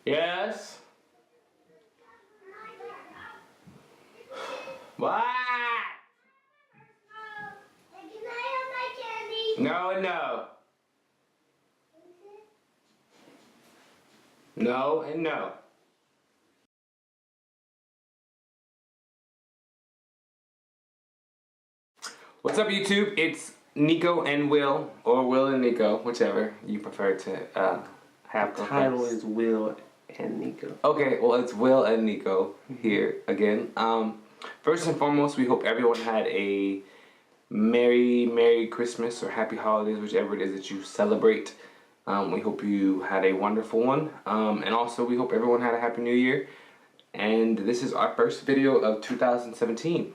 Yes? What? Can I have my candy? No and no. No and no. What's up, YouTube? It's Nico and Will, or Will and Nico, whichever you prefer to have. The title is Wil and Nico. Okay, well, it's Will and Nico here again. First and foremost, we hope everyone had a Merry Christmas or Happy Holidays, whichever it is that you celebrate. We hope you had a wonderful one. And also, we hope everyone had a Happy New Year. And this is our first video of 2017.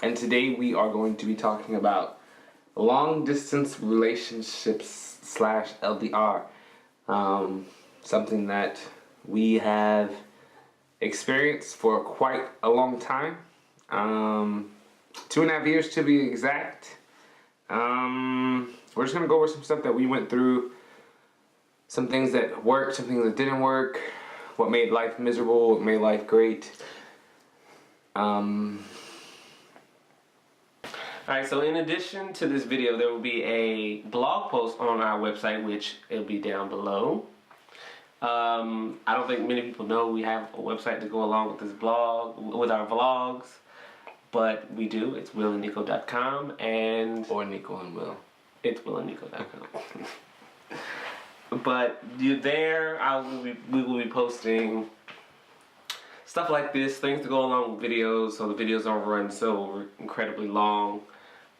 And today we are going to be talking about long distance relationships / LDR. Something that we have experienced for quite a long time. 2.5 years to be exact. We're just gonna go over some stuff that we went through, some things that worked, some things that didn't work, what made life miserable, what made life great. Alright, so in addition to this video, there will be a blog post on our website, which it'll be down below. I don't think many people know we have a website to go along with this blog, with our vlogs, but we do. It's wilandnico.com and Or Nico and Will. it's wilandnico.com. But you there, we will be posting stuff like this, things to go along with videos, so the videos don't run so incredibly long.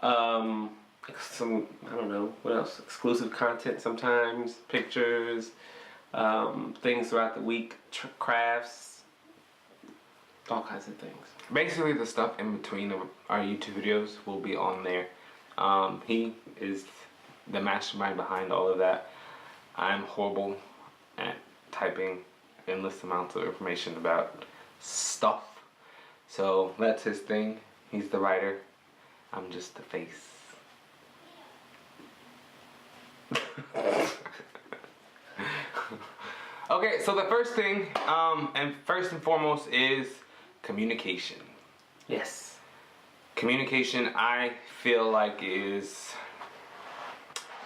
Some, I don't know, what else? Exclusive content sometimes, pictures, things throughout the week, crafts, all kinds of things. Basically, the stuff in between our YouTube videos will be on there. He is the mastermind behind all of that. I'm horrible at typing endless amounts of information about stuff. So that's his thing. He's the writer. I'm just the face. Okay, so the first thing, and first and foremost, is communication. Yes. Communication, I feel like, is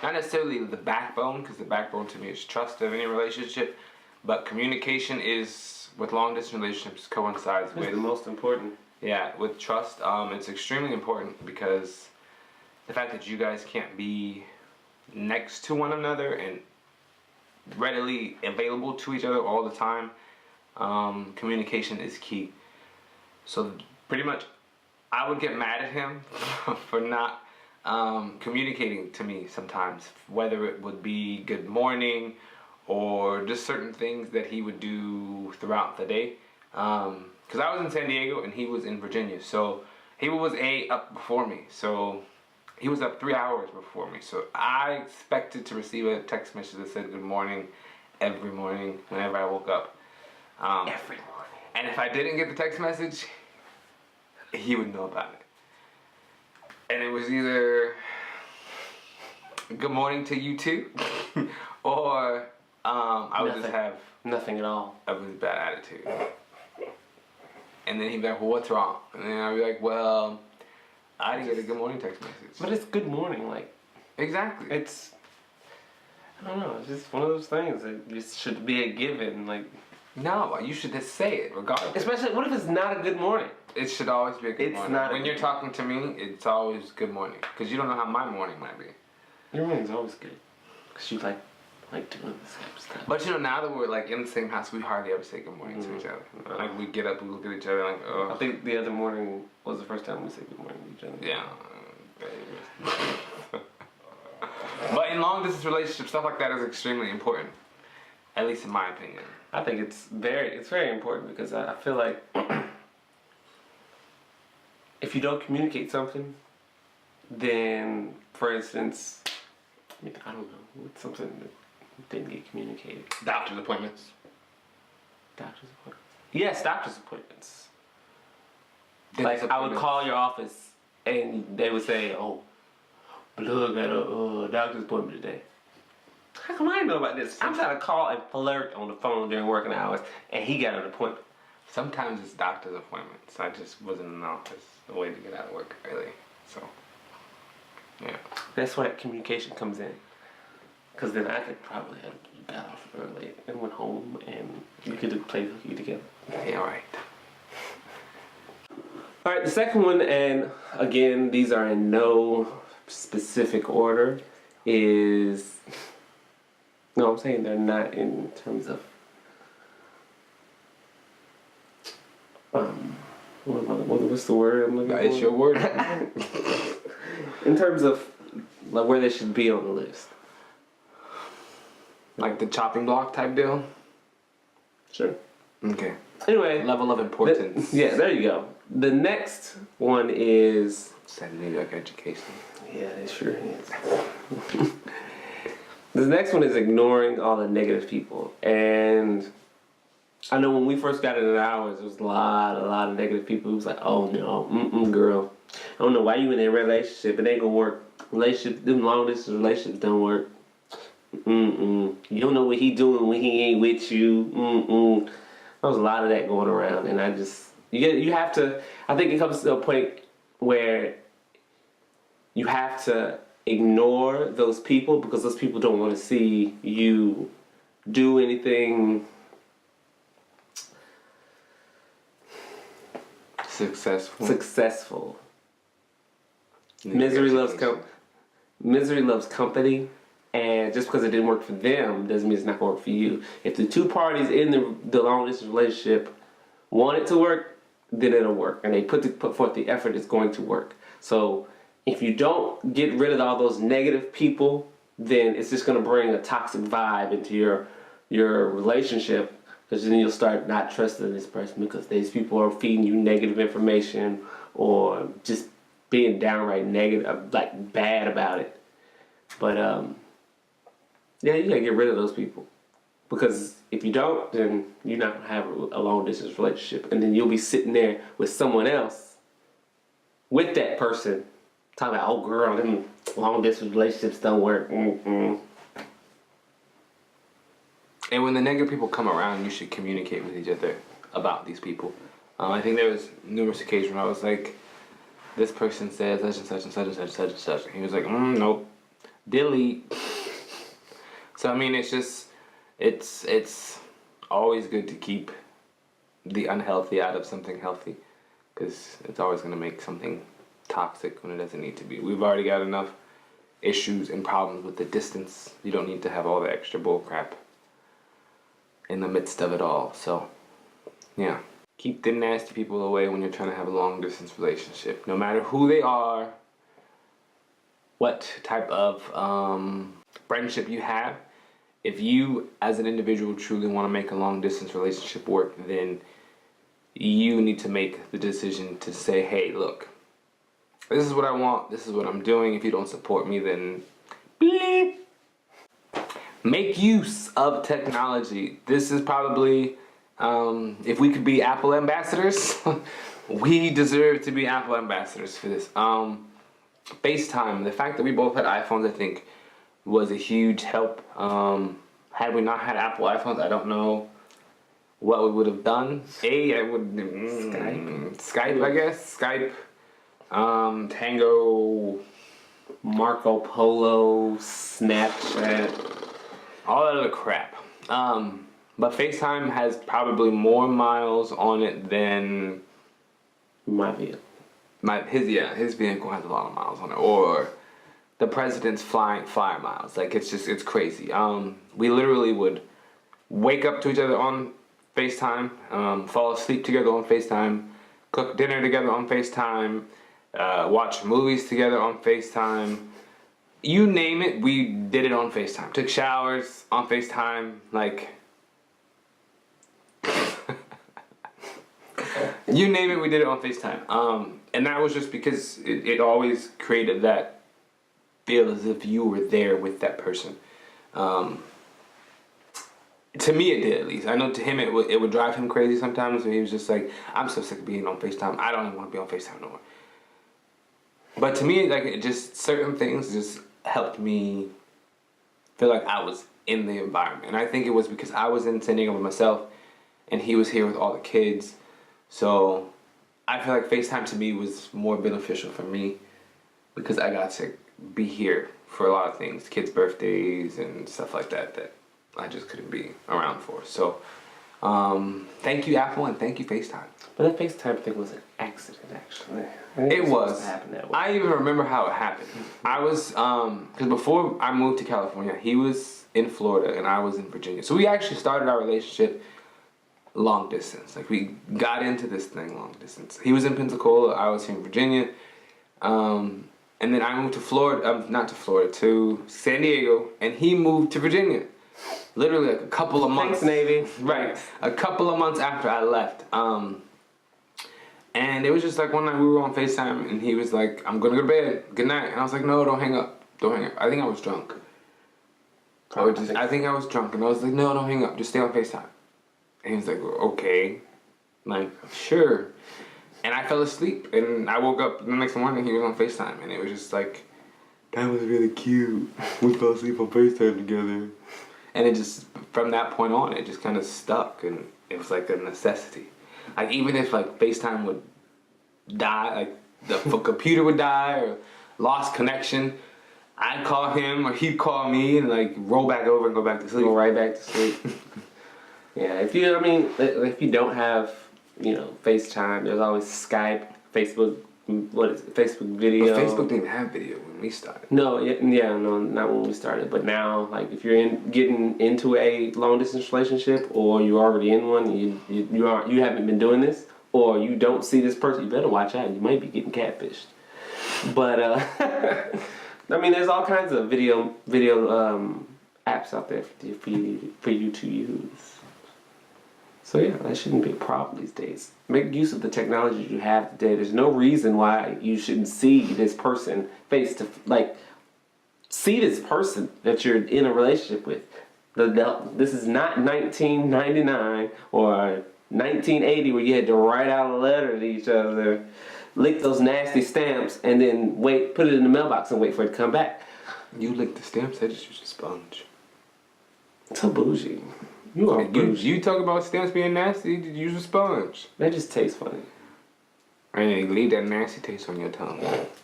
not necessarily the backbone, because the backbone to me is trust of any relationship, but communication is, with long distance relationships, coincides It's with the most important. Yeah, with trust. It's extremely important because the fact that you guys can't be next to one another and readily available to each other all the time, communication is key. So pretty much I would get mad at him for not communicating to me sometimes, whether it would be good morning or just certain things that he would do throughout the day. Because I was in San Diego and he was in Virginia, so he was up before me, so he was up 3 hours before me, so I expected to receive a text message that said good morning every morning whenever I woke up. Every morning. And if I didn't get the text message, he would know about it. And it was either good morning to you too, or I would just have nothing at all. A really bad attitude. And then he'd be like, well, what's wrong? And then I'd be like, well, I didn't get a good morning text message. But it's good morning, like. Exactly. It's, I don't know, it's just one of those things that just should be a given, like. No, you should just say it, regardless. Especially, what if it's not a good morning? It should always be a good morning. It's not. When you're talking to me, it's always good morning. Because you don't know how my morning might be. Your morning's always good. Because you like doing this type of stuff. But you know, now that we're like in the same house, we hardly ever say good morning to each other. Like we get up, we look at each other like, oh. I think the other morning was the first time we said good morning to each other. Yeah. But in long distance relationships, stuff like that is extremely important. At least in my opinion. I think it's very important because I feel like if you don't communicate something, then, for instance, I don't know, what's something that didn't get communicated? Doctor's appointments. Doctor's appointments. Yes, doctor's appointments. Dentist Like, I would appointments. call your office and they would say, oh, Blood got a doctor's appointment today. How come I didn't know about this? I'm trying to call and flirt on the phone during working hours, and he got an appointment. Sometimes it's doctor's appointments. I just wasn't in the office. A way to get out of work early. So, yeah. That's where communication comes in. Because then I could probably have got off early and went home, and you could have played hooky together. Yeah, right. All right, the second one, and again, these are in no specific order, is... No, I'm saying they're not in terms of... what's the word I'm looking for? It's your word. In terms of like where they should be on the list. Like the chopping block type deal? Sure. Okay. Anyway. Level of importance. Yeah, there you go. The next one is... Said New York education. Yeah, it sure is. The next one is ignoring all the negative people. And I know when we first got into ours, there was a lot of negative people who was like, oh no, girl. I don't know why you in a relationship. It ain't gonna work. Them long distance relationships don't work. You don't know what he doing when he ain't with you. There was a lot of that going around, and I just you have to. I think it comes to a point where you have to ignore those people because those people don't want to see you do anything successful. Misery loves company, and just because it didn't work for them doesn't mean it's not going to work for you. If the two parties in the long distance relationship want it to work, then it'll work, and they put forth the effort, it's going to work. So if you don't get rid of all those negative people, then it's just going to bring a toxic vibe into your relationship, because then you'll start not trusting this person because these people are feeding you negative information or just being downright negative, like bad about it. But yeah, you gotta get rid of those people, because if you don't, then you're not gonna have a long distance relationship, and then you'll be sitting there with someone else, with that person, talking about, oh girl, them long distance relationships don't work. And when the negative people come around, you should communicate with each other about these people. I think there was numerous occasions where I was like, this person said such and such and such and such and such and such. And he was like, nope, delete. So I mean, it's just, it's always good to keep the unhealthy out of something healthy, because it's always going to make something toxic when it doesn't need to be. We've already got enough issues and problems with the distance. You don't need to have all the extra bull crap in the midst of it all. So yeah, keep the nasty people away when you're trying to have a long distance relationship, no matter who they are, what type of friendship you have. If you as an individual truly want to make a long distance relationship work, then you need to make the decision to say, hey, look, this is what I want, this is what I'm doing. If you don't support me, then bleep. Make use of technology. This is probably, if we could be Apple ambassadors, we deserve to be Apple ambassadors for this. FaceTime, the fact that we both had iPhones, I think, was a huge help. Had we not had Apple iPhones, I don't know what we would have done. I would Skype, I guess. Skype, Tango, Marco Polo, Snapchat, all that other crap. But FaceTime has probably more miles on it than my vehicle. His vehicle has a lot of miles on it, or the president's flyer miles. Like, it's crazy. We literally would wake up to each other on FaceTime, fall asleep together on FaceTime, cook dinner together on FaceTime, watch movies together on FaceTime. You name it, we did it on FaceTime. Took showers on FaceTime, like you name it, we did it on FaceTime. And that was just because it always created that feel as if you were there with that person. To me, it did, at least. I know to him it would drive him crazy sometimes. He was just like, I'm so sick of being on FaceTime. I don't even want to be on FaceTime no more. But to me, like, it just, certain things just helped me feel like I was in the environment. And I think it was because I was in San Diego by myself and he was here with all the kids. So I feel like FaceTime to me was more beneficial for me because I got to be here for a lot of things, kids' birthdays and stuff like that that I just couldn't be around for. So thank you, Apple, and thank you, FaceTime. But that FaceTime thing was an accident, actually. It was. Happen that way. I even remember how it happened. I was, because before I moved to California, he was in Florida and I was in Virginia. So we actually started our relationship long distance. Like we got into this thing long distance. He was in Pensacola, I was here in Virginia. And then I moved to Florida, not to Florida, to San Diego, and he moved to Virginia. Literally like a couple of months. Thanks, Navy. Right. A couple of months after I left. And it was just like one night we were on FaceTime and he was like, I'm gonna go to bed. Good night. And I was like, no, don't hang up. Don't hang up. I think I was drunk. I think I was drunk and I was like, no, don't hang up. Just stay on FaceTime. And he was like, okay. I'm like, sure. And I fell asleep and I woke up the next morning and he was on FaceTime and it was just like, that was really cute. We fell asleep on FaceTime together. And it just, from that point on, it just kind of stuck and it was like a necessity. Like even if like FaceTime would die, like the computer would die or lost connection, I'd call him or he'd call me and like roll back over and go back to sleep. Go right back to sleep. Yeah, if you don't have, FaceTime, there's always Skype, Facebook, Facebook video. But Facebook didn't have video when we started. No, no, not when we started. But now, like, if you're getting into a long distance relationship, or you're already in one, you haven't been doing this, or you don't see this person, you better watch out. You might be getting catfished. But I mean, there's all kinds of video apps out there for you to use. So yeah, that shouldn't be a problem these days. Make use of the technology you have today. There's no reason why you shouldn't see this person see this person that you're in a relationship with. This is not 1999 or 1980 where you had to write out a letter to each other, lick those nasty stamps, and then put it in the mailbox and wait for it to come back. You lick the stamps, I just use a sponge. So bougie. You are bougie. You talk about stamps being nasty, you use a sponge. That just tastes funny. And you leave that nasty taste on your tongue.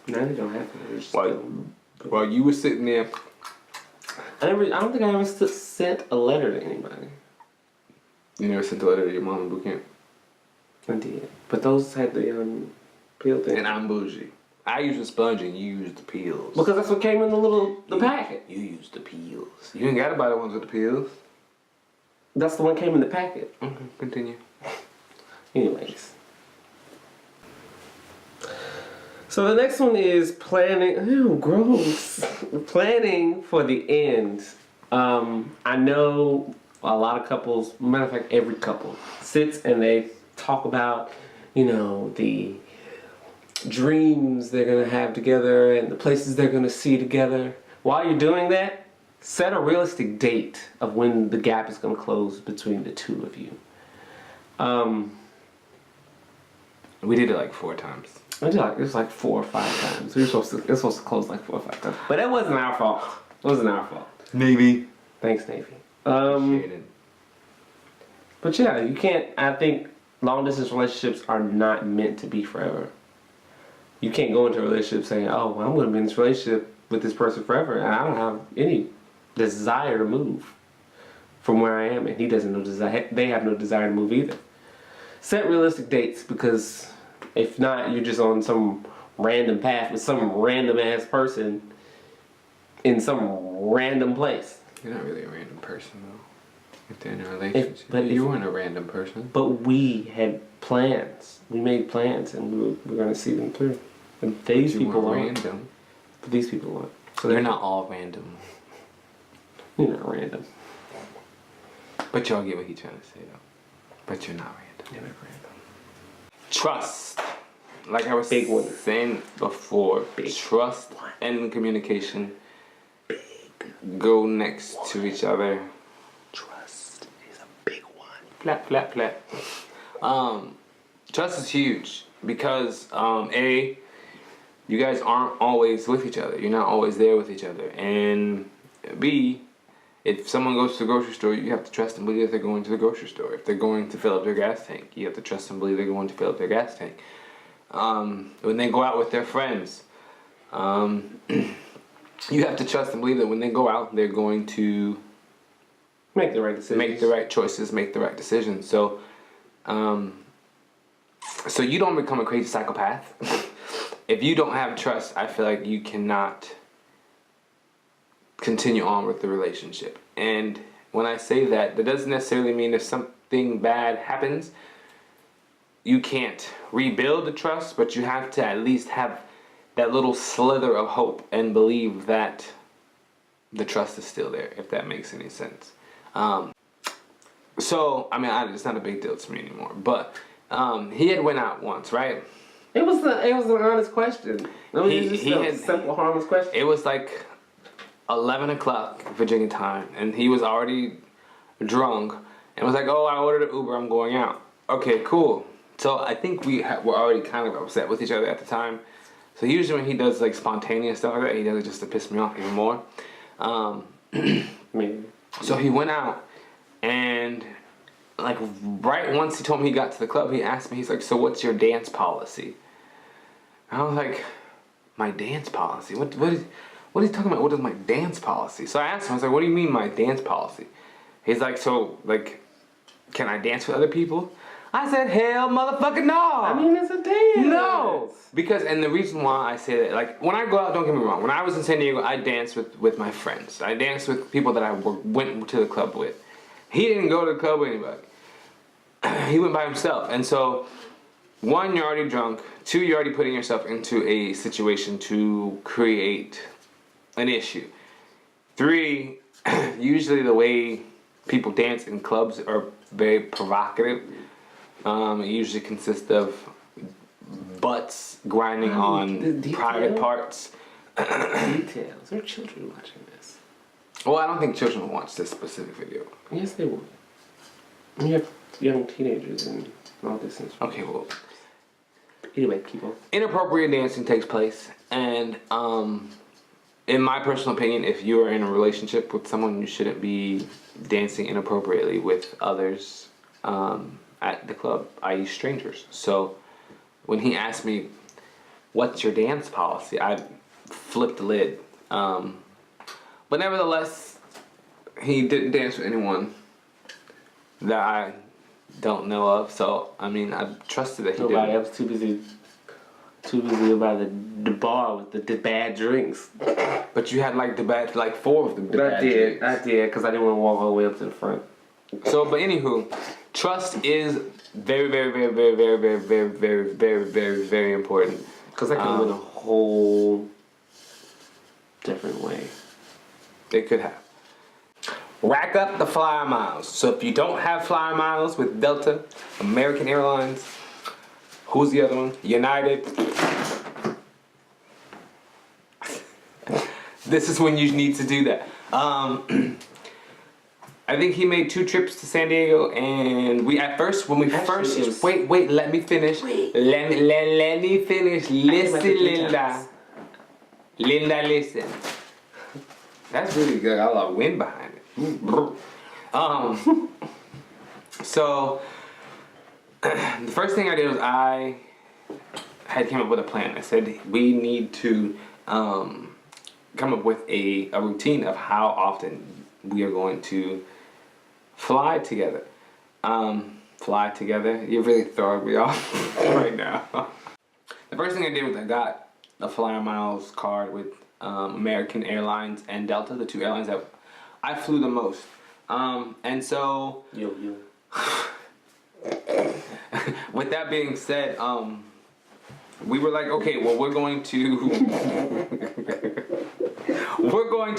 Now they don't have to. While you were sitting there. I don't think I ever sent a letter to anybody. You never sent a letter to your mom in boot camp? I did. But those had the peel thing. And I'm bougie. I use a sponge and you use the peels. Because that's what came in the packet. You use the peels. You ain't gotta buy the ones with the peels. That's the one came in the packet. Okay, continue. Anyways. So the next one is planning. Ew, gross. Planning for the end. I know a lot of couples, matter of fact, every couple sits and they talk about, the dreams they're going to have together and the places they're going to see together. While you're doing that, set a realistic date of when the gap is going to close between the two of you. We did it like 4 times. It was like 4 or 5 times. It was supposed to close like 4 or 5 times. But that wasn't our fault. It wasn't our fault. Navy. Thanks, Navy. But yeah, you can't. I think long distance relationships are not meant to be forever. You can't go into a relationship saying, "Oh, well, I'm going to be in this relationship with this person forever," and I don't have any desire to move from where I am, and he doesn't know desire. They have no desire to move either. Set realistic dates, because if not, you're just on some random path with some random ass person in some random place. You're not really a random person though. If they're in a relationship, you weren't a random person. But we had plans. We made plans, and we were going to see them through. And these people aren't random. But these people aren't. So they're not all random. You're not random. But y'all get what he's trying to say though. But you're not random. You're not random. Trust. Like I was saying before, trust and communication go next to each other. Trust is a big one. Flap, flap, flap. Trust is huge because A, you guys aren't always with each other. You're not always there with each other. And B, If someone goes to the grocery store, you have to trust and believe that they're going to the grocery store. If they're going to fill up their gas tank, you have to trust and believe they're going to fill up their gas tank. When they go out with their friends, you have to trust and believe that when they go out, they're going to make the right decisions, make the right choices, make the right decisions. So, so you don't become a crazy psychopath. If you don't have trust, I feel like you cannot continue on with the relationship. And when I say that, that doesn't necessarily mean if something bad happens, you can't rebuild the trust, but you have to at least have that little slither of hope and believe that the trust is still there, if that makes any sense. So, I mean, it's not a big deal to me anymore, but he had went out once, right? It was an honest question. He had a simple, harmless question. It was like 11 o'clock Virginia time, and he was already drunk, and was like, "Oh, I ordered an Uber. I'm going out." Okay, cool. So I think were already kind of upset with each other at the time. So usually when he does like spontaneous stuff like that, he does it just to piss me off even more. Maybe. So he went out, and like right once he told me he got to the club, he asked me, he's like, "So what's your dance policy?" And I was like, "My dance policy? What is he talking about? What is my dance policy?" So I asked him, I was like, "What do you mean my dance policy?" He's like, "So like, can I dance with other people?" I said, "Hell motherfucking no!" I mean, it's a dance. No! Because, and the reason why I say that, like, when I go out, don't get me wrong, when I was in San Diego, I danced with my friends. I danced with people that I went to the club with. He didn't go to the club with anybody. He went by himself. And so, one, you're already drunk. Two, you're already putting yourself into a situation to create an issue. Three, usually the way people dance in clubs are very provocative. It usually consists of butts grinding on private parts. Details. There are children watching this. Well, I don't think children will watch this specific video. Yes, they will. You have young teenagers and all this and stuff. Okay, well. Anyway, people. Inappropriate dancing takes place, and in my personal opinion, if you are in a relationship with someone, you shouldn't be dancing inappropriately with others at the club, i.e. strangers. So when he asked me, "What's your dance policy?" I flipped the lid. But nevertheless, he didn't dance with anyone that I don't know of. So, I mean, I trusted that he did. Nobody else too busy by the bar with the bad drinks. But you had like four of them. I did, because I didn't want to walk all the way up to the front. So, but anywho, trust is very, very, very, very, very, very, very, very, very, very, very important. Because that could win a whole different way. It could have. Rack up the flyer miles. So if you don't have flyer miles with Delta, American Airlines, who's the other one? United. This is when you need to do that. I think he made 2 trips to San Diego, and wait, let me finish. Let me finish. Listen, Linda. Linda, listen. That's really good. I got a lot of wind behind it. So the first thing I did was I had came up with a plan. I said we need to come up with a routine of how often we are going to fly together. You're really throwing me off right now. The first thing I did was I got a Flyer Miles card with American Airlines and Delta, the 2 airlines that I flew the most. And so, with that being said, we were like, okay, well, we're going to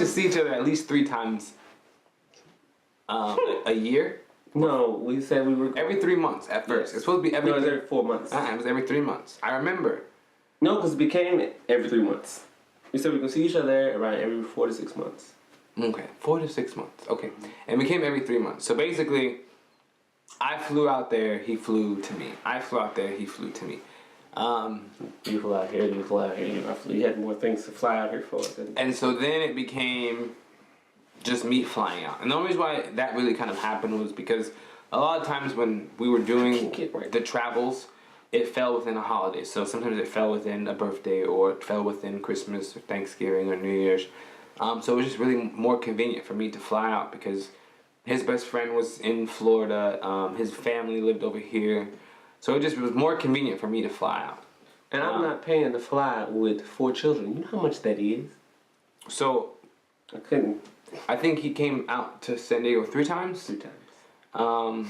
see each other at least 3 times a year. No, we said we were every 3 months at first. Yes. It's supposed to be every 4 months. It was every 3 months. I remember. No, because it became every 3 months. We said we could see each other around every 4 to 6 months. Okay, 4 to 6 months. Okay, and it became every 3 months. So basically, I flew out there, he flew to me. I flew out there, he flew to me. You flew out here, you flew out here. You had more things to fly out here for. And so then it became just me flying out. And the only reason why that really kind of happened was because a lot of times when we were doing the travels, it fell within a holiday. So sometimes it fell within a birthday, or it fell within Christmas or Thanksgiving or New Year's. So it was just really more convenient for me to fly out because his best friend was in Florida. His family lived over here. So it just was more convenient for me to fly out. And I'm not paying to fly with 4 children. You know how much that is? So I couldn't. I think he came out to San Diego 3 times. 3 times.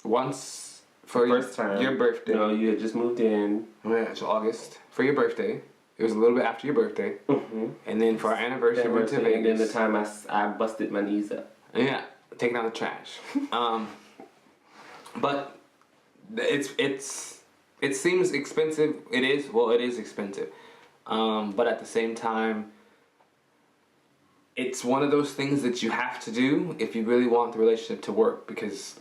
Once for First time. your birthday. No, you had just moved in. Yeah, it's August. For your birthday. It was a little bit after your birthday. Mm-hmm. And then for our anniversary, we went to Vegas. And then the time I busted my knees up. Yeah, taking out the trash. But it seems expensive. It is. Well, it is expensive. But at the same time, it's one of those things that you have to do if you really want the relationship to work, because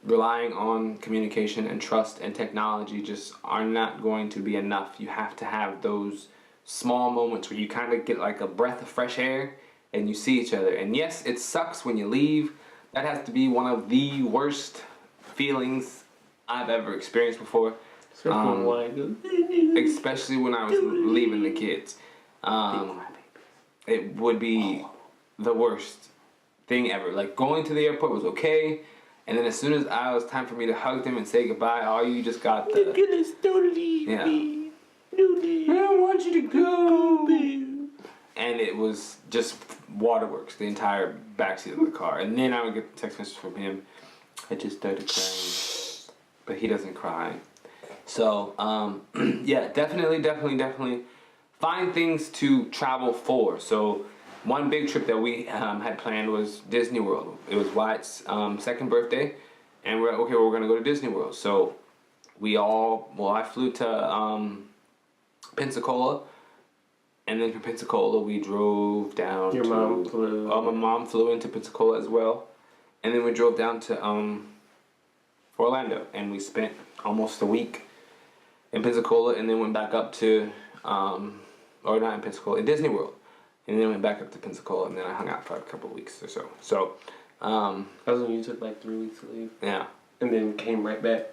relying on communication and trust and technology just are not going to be enough. You have to have those small moments where you kind of get like a breath of fresh air and you see each other. And yes, it sucks when you leave. That has to be one of the worst feelings I've ever experienced before. Especially when I was leaving the kids. It would be the worst thing ever. Like, going to the airport was okay, and then as soon as it was time for me to hug them and say goodbye, all you just got the... Don't leave me. Don't leave. I don't want you to go. And it was just waterworks, the entire backseat of the car. And then I would get text messages from him. I just started crying. But he doesn't cry. So, yeah, definitely find things to travel for. So, one big trip that we had planned was Disney World. It was Wyatt's second birthday, and we're like, okay, we're gonna go to Disney World. So, I flew to Pensacola, and then from Pensacola we drove down. Your mom flew. My mom flew into Pensacola as well, and then we drove down to Orlando, and we spent almost a week in Pensacola, and then went back up to, or not in Pensacola, in Disney World, and then went back up to Pensacola, and then I hung out for a couple of weeks or so. So, that was when you took like 3 weeks to leave. Yeah. And then came right back.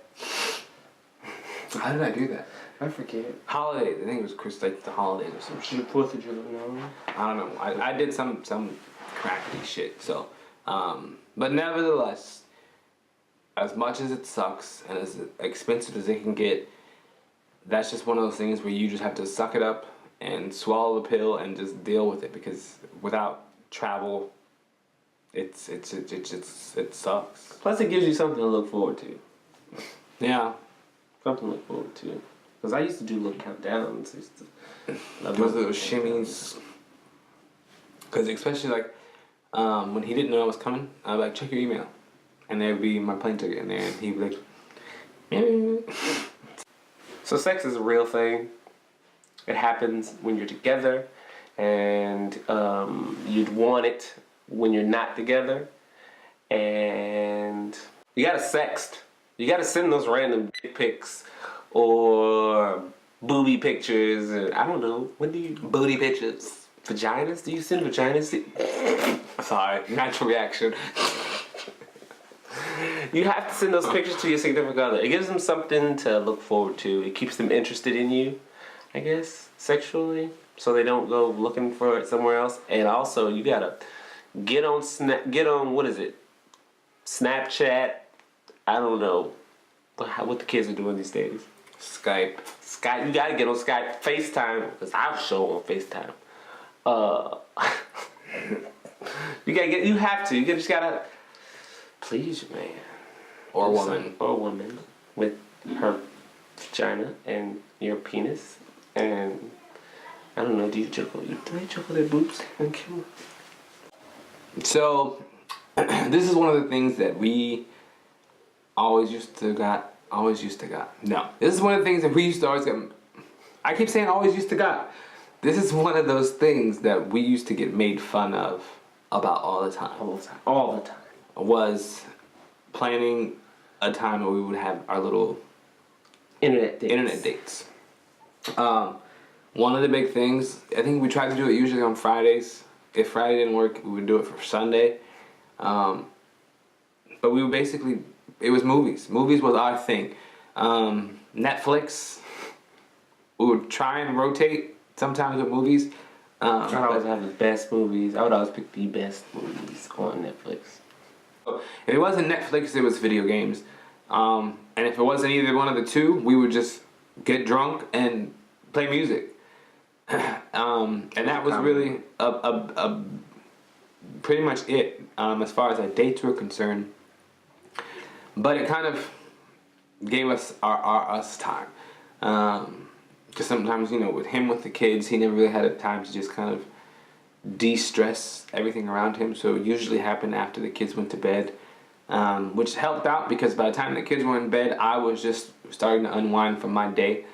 How did I do that? I forget. Holidays. I think it was like the holidays or some shit. The 4th of July. No. I don't know. I did some cracky shit. So, but nevertheless, as much as it sucks and as expensive as it can get, that's just one of those things where you just have to suck it up and swallow the pill and just deal with it, because without travel, it sucks. Plus, it gives you something to look forward to. Yeah. Something to look forward to. Because I used to do little countdowns. I used to love those little shimmies. Because especially like when he didn't know I was coming, I'd be like, check your email. And there'd be my plane ticket in there, and he'd be like, So sex is a real thing. It happens when you're together, and you'd want it when you're not together. And you gotta sext. You gotta send those random dick pics or booby pictures. Or, I don't know. When do you... Booty pictures. Vaginas? Do you send vaginas? Sorry, natural reaction. You have to send those pictures to your significant other. It gives them something to look forward to. It keeps them interested in you, I guess, sexually, so they don't go looking for it somewhere else. And also, you gotta get on what is it? Snapchat. I don't know what the kids are doing these days. Skype. You gotta get on Skype. FaceTime, because I'll show on FaceTime. You have to. You just gotta please your man. Or woman. Or woman with her vagina and your penis. And I don't know, do they juggle their boobs on camera? So, this is one of the things that we always used to got. No. This is one of the things that we used to always get. I keep saying always used to got. This is one of those things that we used to get made fun of about all the time. All the time. Was planning a time where we would have our little internet dates. One of the big things, I think we tried to do it usually on Fridays, If Friday didn't work, we would do it for Sunday. But we would basically, it was movies. Movies was our thing. Netflix, we would try and rotate sometimes with movies. I would always have the best movies. I would always pick the best movies on Netflix. If it wasn't Netflix, it was video games. And if it wasn't either one of the two, we would just get drunk and play music. And that was really pretty much it as far as our dates were concerned. But it kind of gave us our us time. Because sometimes, you know, with him with the kids, he never really had a time to just kind of de-stress everything around him. So it usually happened after the kids went to bed, which helped out because by the time the kids were in bed, I was just starting to unwind from my day.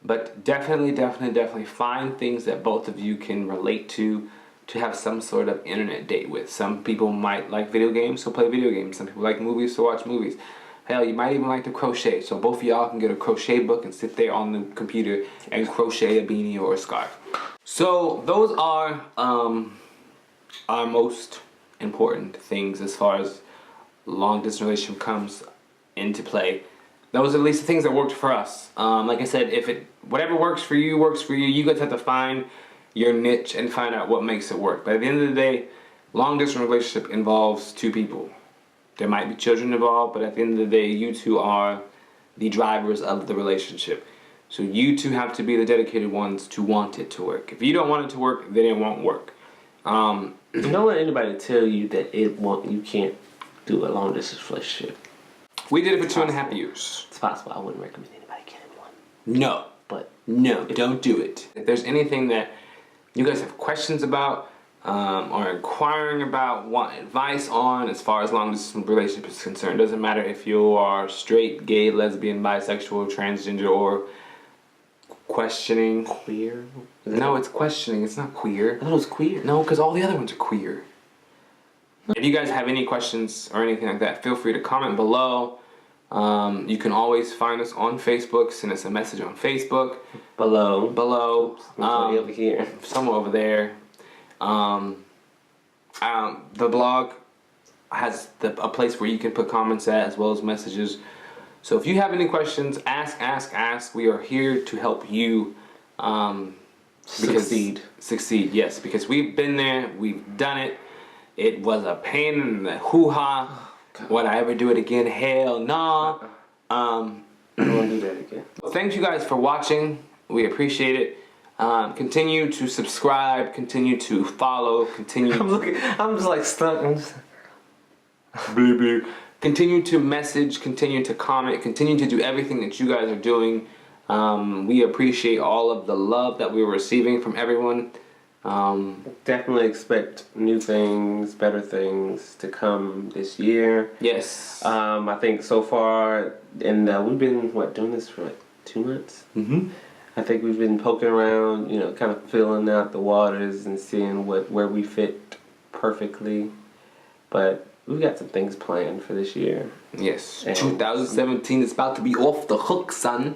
But definitely find things that both of you can relate to have some sort of internet date with. Some people might like video games, so play video games. Some people like movies, so watch movies. Hell, you might even like to crochet, so both of y'all can get a crochet book and sit there on the computer and crochet a beanie or a scarf. So those are our most important things as far as long distance relationship comes into play. Those are at least the things that worked for us. Like I said, whatever works for you works for you. You guys have to find your niche and find out what makes it work. But at the end of the day, long distance relationship involves two people. There might be children involved, but at the end of the day, you two are the drivers of the relationship. So you two have to be the dedicated ones to want it to work. If you don't want it to work, then it won't work. Don't let anybody tell you that you can't do a long distance relationship. We did it for 2.5 years. It's possible. I wouldn't recommend anybody getting one. No. But no, don't do it. If there's anything that you guys have questions about or inquiring about, want advice on as far as long distance relationship is concerned, doesn't matter if you are straight, gay, lesbian, bisexual, transgender, or questioning. Queer? No, it's questioning. It's not queer. I thought it was queer. No, because all the other ones are queer. If you guys have any questions or anything like that, feel free to comment below. You can always find us on Facebook. Send us a message on Facebook. Below. Somebody over here. Somewhere over there. The blog has a place where you can put comments at as well as messages. So if you have any questions, ask. We are here to help you succeed, yes, because we've been there, we've done it. It was a pain in the hoo-ha. Would I ever do it again? Hell no. I don't want to do that again. Thank you guys for watching. We appreciate it. Continue to subscribe, continue to follow, I'm just like stuck. Baby. Continue to message, continue to comment, continue to do everything that you guys are doing. We appreciate all of the love that we're receiving from everyone. Definitely expect new things, better things to come this year. Yes. I think so far, and we've been doing this for like 2 months. Mm-hmm. I think we've been poking around, kind of filling out the waters and seeing where we fit perfectly. But we've got some things planned for this year. Yes. 2017 is about to be off the hook, son.